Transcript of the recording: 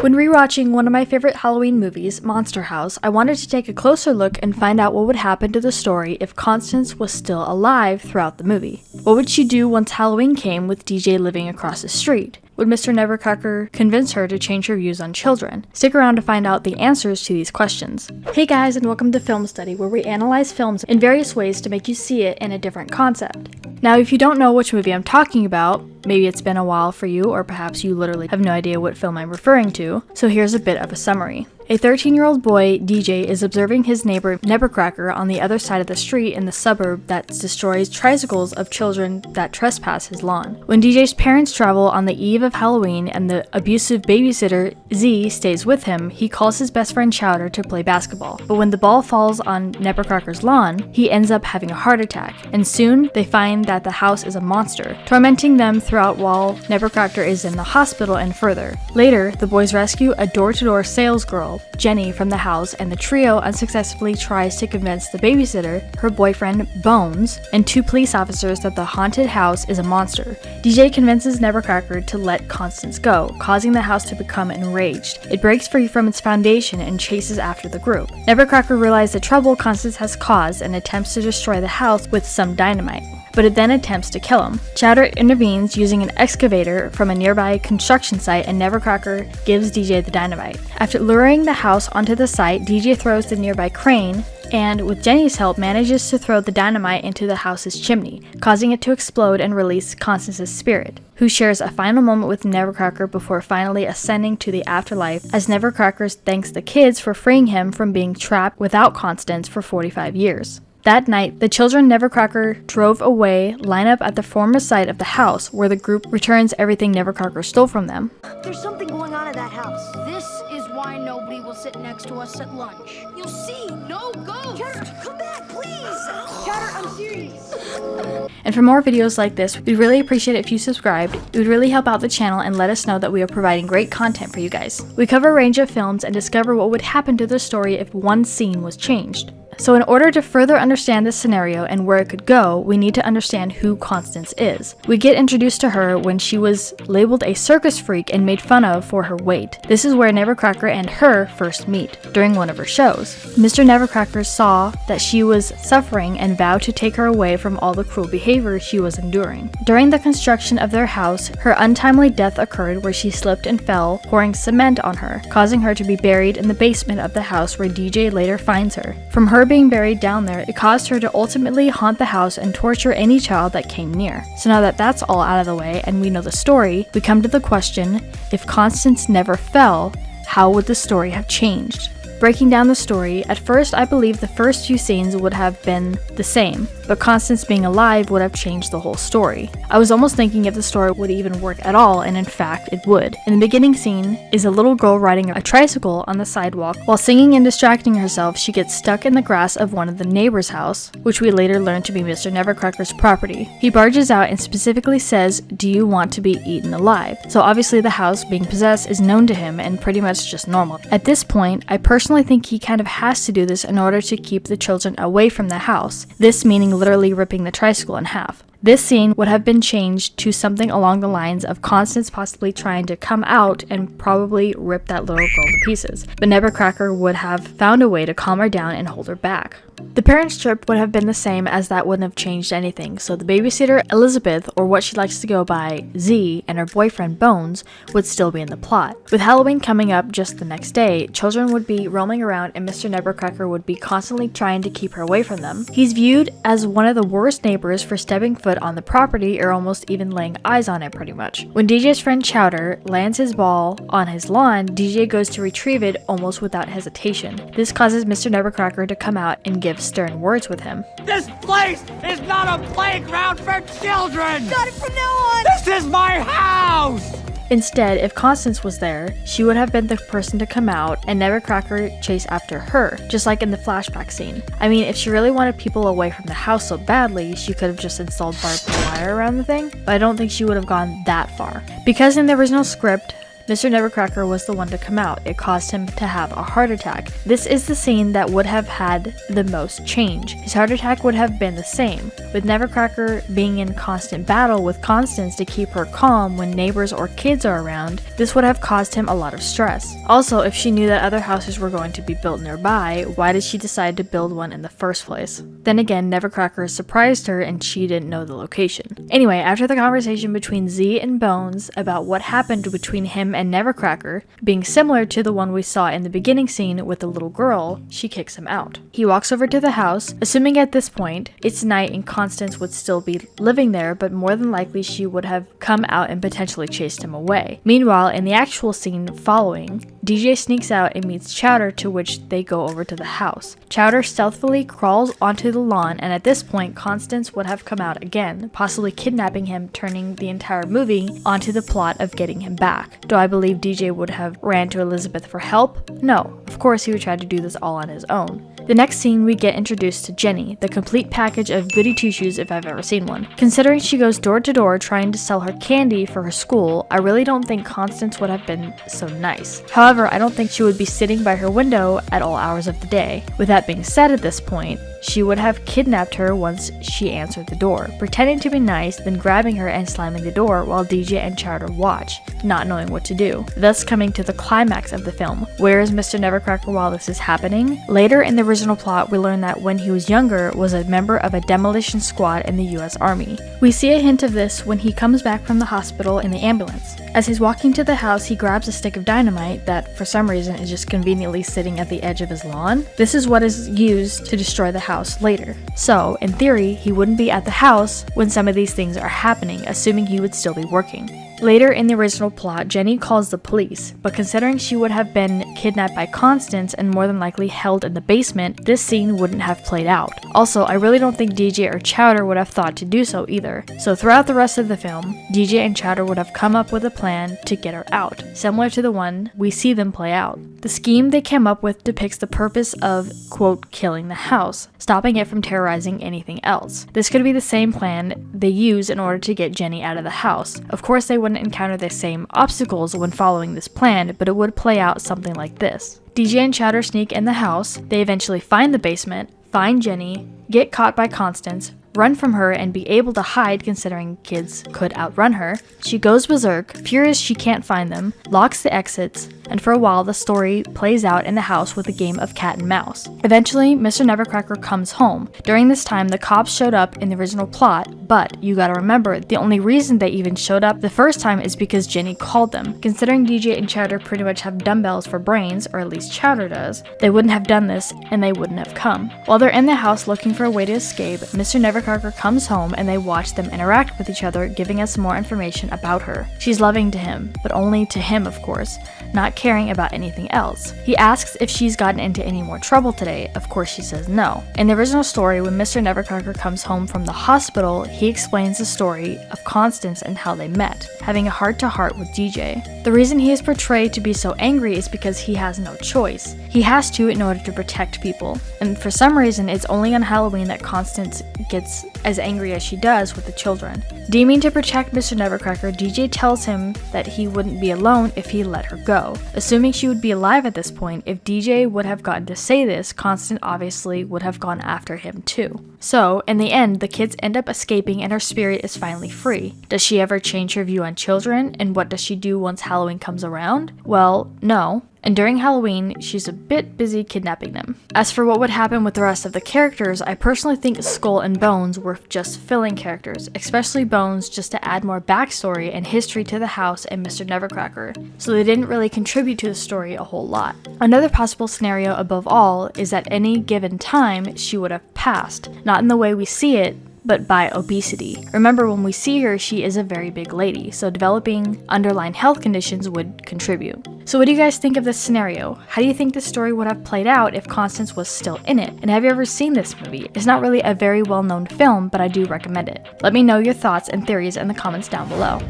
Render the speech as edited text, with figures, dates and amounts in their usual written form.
When rewatching one of my favorite Halloween movies, Monster House, I wanted to take a closer look and find out what would happen to the story if Constance was still alive throughout the movie. What would she do once Halloween came with DJ living across the street? Would Mr. Nevercracker convince her to change her views on children? Stick around to find out the answers to these questions. Hey guys, and welcome to Film Study, where we analyze films in various ways to make you see it in a different concept. Now, if you don't know which movie I'm talking about, maybe it's been a while for you, or perhaps you literally have no idea what film I'm referring to, so here's a bit of a summary. A 13-year-old boy, DJ, is observing his neighbor Nevercracker on the other side of the street in the suburb that destroys tricycles of children that trespass his lawn. When DJ's parents travel on the eve of Halloween and the abusive babysitter Z stays with him, he calls his best friend Chowder to play basketball. But when the ball falls on Nevercracker's lawn, he ends up having a heart attack, and soon they find that the house is a monster, tormenting them throughout while Nevercracker is in the hospital and further. Later, the boys rescue a door-to-door sales girl, Jenny, from the house, and the trio unsuccessfully tries to convince the babysitter, her boyfriend Bones, and two police officers that the haunted house is a monster. DJ convinces Nevercracker to let Constance go, causing the house to become enraged. It breaks free from its foundation and chases after the group. Nevercracker realizes the trouble Constance has caused and attempts to destroy the house with some dynamite, but it then attempts to kill him. Chowder intervenes using an excavator from a nearby construction site, and Nevercracker gives DJ the dynamite. After luring the house onto the site, DJ throws the nearby crane and, with Jenny's help, manages to throw the dynamite into the house's chimney, causing it to explode and release Constance's spirit, who shares a final moment with Nevercracker before finally ascending to the afterlife, as Nevercracker thanks the kids for freeing him from being trapped without Constance for 45 years. That night, the children Nevercracker drove away line up at the former site of the house, where the group returns everything Nevercracker stole from them. There's something going on at that house. This is why nobody will sit next to us at lunch. You'll see, no ghosts. Chowder, come back, please. Chowder, I'm serious. And for more videos like this, we'd really appreciate it if you subscribed. It would really help out the channel and let us know that we are providing great content for you guys. We cover a range of films and discover what would happen to the story if one scene was changed. So in order to further understand this scenario and where it could go, we need to understand who Constance is. We get introduced to her when she was labeled a circus freak and made fun of for her weight. This is where Nevercracker and her first meet, during one of her shows. Mr. Nevercracker saw that she was suffering and vowed to take her away from all the cruel behavior she was enduring. During the construction of their house, her untimely death occurred where she slipped and fell, pouring cement on her, causing her to be buried in the basement of the house where DJ later finds her. From her being buried down there, it caused her to ultimately haunt the house and torture any child that came near. So now that that's all out of the way and we know the story, we come to the question, if Constance never fell, how would the story have changed? Breaking down the story, at first I believe the first few scenes would have been the same, but Constance being alive would have changed the whole story. I was almost thinking if the story would even work at all, and in fact it would. In the beginning scene is a little girl riding a tricycle on the sidewalk. While singing and distracting herself, she gets stuck in the grass of one of the neighbor's house, which we later learn to be Mr. Nevercracker's property. He barges out and specifically says, "Do you want to be eaten alive?" So obviously the house being possessed is known to him and pretty much just normal. At this point, I personally think he kind of has to do this in order to keep the children away from the house, this meaning literally ripping the tricycle in half. This scene would have been changed to something along the lines of Constance possibly trying to come out and probably rip that little girl to pieces, but Nevercracker would have found a way to calm her down and hold her back. The parent strip would have been the same, as that wouldn't have changed anything, so the babysitter Elizabeth, or what she likes to go by Z, and her boyfriend Bones would still be in the plot. With Halloween coming up just the next day, children would be roaming around and Mr. Nevercracker would be constantly trying to keep her away from them. He's viewed as one of the worst neighbors for stepping foot on the property or almost even laying eyes on it pretty much. When DJ's friend Chowder lands his ball on his lawn, DJ goes to retrieve it almost without hesitation. This causes Mr. Nevercracker to come out and give stern words with him. This place is not a playground for children! Got it from now on! This is my house! Instead, if Constance was there, she would have been the person to come out and Nevercracker chase after her, just like in the flashback scene. I mean, if she really wanted people away from the house so badly, she could have just installed barbed wire around the thing, but I don't think she would have gone that far. Because in the original script, Mr. Nevercracker was the one to come out. It caused him to have a heart attack. This is the scene that would have had the most change. His heart attack would have been the same, with Nevercracker being in constant battle with Constance to keep her calm when neighbors or kids are around. This would have caused him a lot of stress. Also, if she knew that other houses were going to be built nearby, why did she decide to build one in the first place? Then again, Nevercracker surprised her and she didn't know the location. Anyway, after the conversation between Z and Bones about what happened between him and Nevercracker, being similar to the one we saw in the beginning scene with the little girl, she kicks him out. He walks over to the house, assuming at this point it's night and Constance would still be living there, but more than likely she would have come out and potentially chased him away. Meanwhile, in the actual scene following, DJ sneaks out and meets Chowder, to which they go over to the house. Chowder stealthily crawls onto the lawn, and at this point Constance would have come out again, possibly kidnapping him, turning the entire movie onto the plot of getting him back. Do I believe DJ would have ran to Elizabeth for help? No. Of course he would try to do this all on his own. The next scene, we get introduced to Jenny, the complete package of goody two-shoes if I've ever seen one. Considering she goes door to door trying to sell her candy for her school, I really don't think Constance would have been so nice. However, I don't think she would be sitting by her window at all hours of the day. With that being said, at this point, she would have kidnapped her once she answered the door, pretending to be nice, then grabbing her and slamming the door while DJ and Chowder watch, not knowing what to do, thus coming to the climax of the film. Where is Mr. Nevercracker while this is happening? Later in the original plot, we learn that when he was younger, was a member of a demolition squad in the US Army. We see a hint of this when he comes back from the hospital in the ambulance. As he's walking to the house, he grabs a stick of dynamite that, for some reason, is just conveniently sitting at the edge of his lawn. This is what is used to destroy the house later. So, in theory, he wouldn't be at the house when some of these things are happening, assuming he would still be working. Later in the original plot, Jenny calls the police, but considering she would have been kidnapped by Constance and more than likely held in the basement, this scene wouldn't have played out. Also, I really don't think DJ or Chowder would have thought to do so either. So throughout the rest of the film, DJ and Chowder would have come up with a plan to get her out, similar to the one we see them play out. The scheme they came up with depicts the purpose of, quote, killing the house, stopping it from terrorizing anything else. This could be the same plan they use in order to get Jenny out of the house. Of course, they wouldn't encounter the same obstacles when following this plan, but it would play out something like this. DJ and Chowder sneak in the house, they eventually find the basement, find Jenny, get caught by Constance, run from her and be able to hide considering kids could outrun her. She goes berserk, furious she can't find them, locks the exits, and for a while the story plays out in the house with a game of cat and mouse. Eventually, Mr. Nevercracker comes home. During this time, the cops showed up in the original plot, but you gotta remember, the only reason they even showed up the first time is because Jenny called them. Considering DJ and Chowder pretty much have dumbbells for brains, or at least Chowder does, they wouldn't have done this and they wouldn't have come. While they're in the house looking for a way to escape, Mr. Nevercracker comes home and they watch them interact with each other, giving us more information about her. She's loving to him, but only to him of course, not caring about anything else. He asks if she's gotten into any more trouble today. Of course she says no. In the original story, when Mr. Nevercracker comes home from the hospital, he explains the story of Constance and how they met, having a heart-to-heart with DJ. The reason he is portrayed to be so angry is because he has no choice. He has to in order to protect people. And for some reason, it's only on Halloween that Constance gets as angry as she does with the children. Deeming to protect Mr. Nevercracker, DJ tells him that he wouldn't be alone if he let her go. Assuming she would be alive at this point, if DJ would have gotten to say this, Constance obviously would have gone after him too. So, in the end, the kids end up escaping and her spirit is finally free. Does she ever change her view on children? And what does she do once Halloween comes around? Well, no. And during Halloween, she's a bit busy kidnapping them. As for what would happen with the rest of the characters, I personally think Skull and Bones were just filling characters, especially Bones just to add more backstory and history to the house and Mr. Nevercracker, so they didn't really contribute to the story a whole lot. Another possible scenario above all is that any given time she would have passed, not in the way we see it, but by obesity. Remember, when we see her, she is a very big lady, so developing underlying health conditions would contribute. So what do you guys think of this scenario? How do you think the story would have played out if Constance was still in it? And have you ever seen this movie? It's not really a very well-known film, but I do recommend it. Let me know your thoughts and theories in the comments down below.